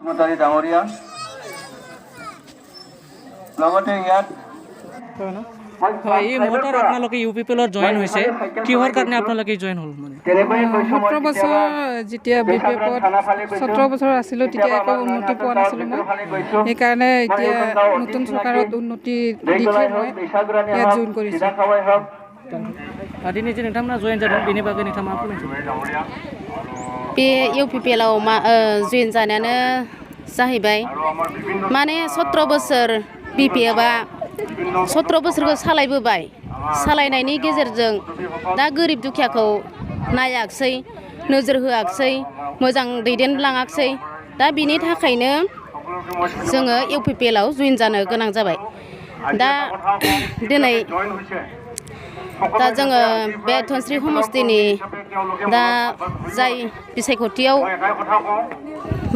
মতাৰী ডাঙৰীয়া লগতে ইয়াত এই মুহূৰ্তত আপোনালোকে UPPL জইন হৈছে কিহৰ কাৰণে আপোনালোকে জইন হ'ল মানে 17 বছৰ যেতিয়া BPF 17 বছৰ আছিল তেতিয়া একো উন্নতি পোৱা নাছিল মই সেইকাৰণে এতিয়া নতুন চৰকাৰত উন্নতি দেখি মই ইয়াত জইন কৰিছোঁ दिनै जे नोंथांमोना जयेन जादों बेनि बागै नोंथाङा मा फोरमायनो बे UPPL आव जयेन जानायानो जाहैबाय माने 17 बोसोर BPF आ 17 बोसोरखौ सालायबोबाय सालायनायनि गेजेरजों दा गोरिब दुखियाखौ नायाखसै नोजोर होआखसै मोजां दैदेनलाङाखसै दा बिनि थाखायनो जोङो UPPL आव जयेन जानो गोनां जाबाय दा दिनै दा जोङो बे धोनस्री समस्तिनि दा जाय बिसायख'थियाव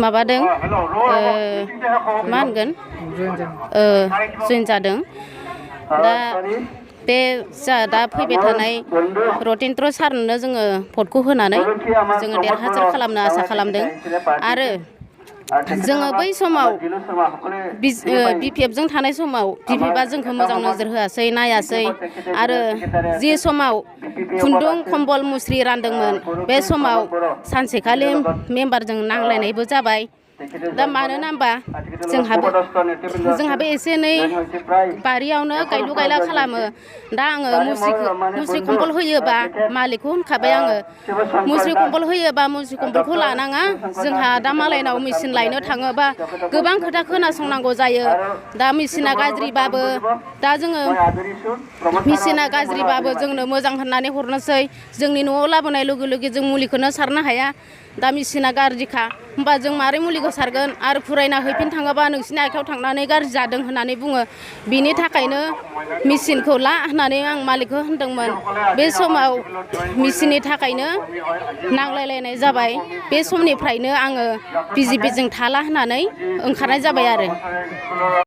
माबादों मा होनगोन जयेन जादों दा बे जा दा फैबाय थानाय रतेन्द्र सारनो जोङो भटखौ होनानै जोङो देरहासार खालामनो आसा खालामदों आरो जोङो बै समाव BPF जों थानाय समाव BPF आ जोंखौ मोजां नोजोर होआसै नायासै आरो जे समाव खुन्दुं कम्बल मुस्रि रानदोंमोन बे समाव सानसेखालि मेम्बारजों नांलायनायबो जाबाय दा मानोना होनबा जोंहाबो एसे एनै बारियावनो गायलु गायला खालामो दा आङो मुस्रि कम्बल होयोबा मालिकखौ होनखाबाय आङो मुस्रि कम्बल होयोबा मुस्रि कम्बलखौ लानाङा जोंहा दा मालायनाव मेचिन लायनो थाङोबा गोबां खोथा खोनासंनांगौ जायो दा मेचिना गाज्रिबाबो दा जोङो मेचिना गाज्रिबाबो जोंनो मोजां होननानै हरनोसै जोंनि न'आव लाबोनाय लोगो लोगो जों मुलिखौनो सारनो हाया दा मेचिना गाज्रिखा होमबा जों मारै मुलिखौ सारगोन आरो फुरायना हैफिन थाङोबा नोंसिनि आखायाव थांनानै गाज्रि जादों होननानै बुङो बिनि थाखायनो मेचिनखौ ला होननानै आं मालिकखौ होनदोंमोन बे समाव मेचिननि थाखायनो नांलायलायनाय जाबाय बे समनिफ्रायनो आङो BJP जों थाला होननानै ओंखारनाय जाबाय आरो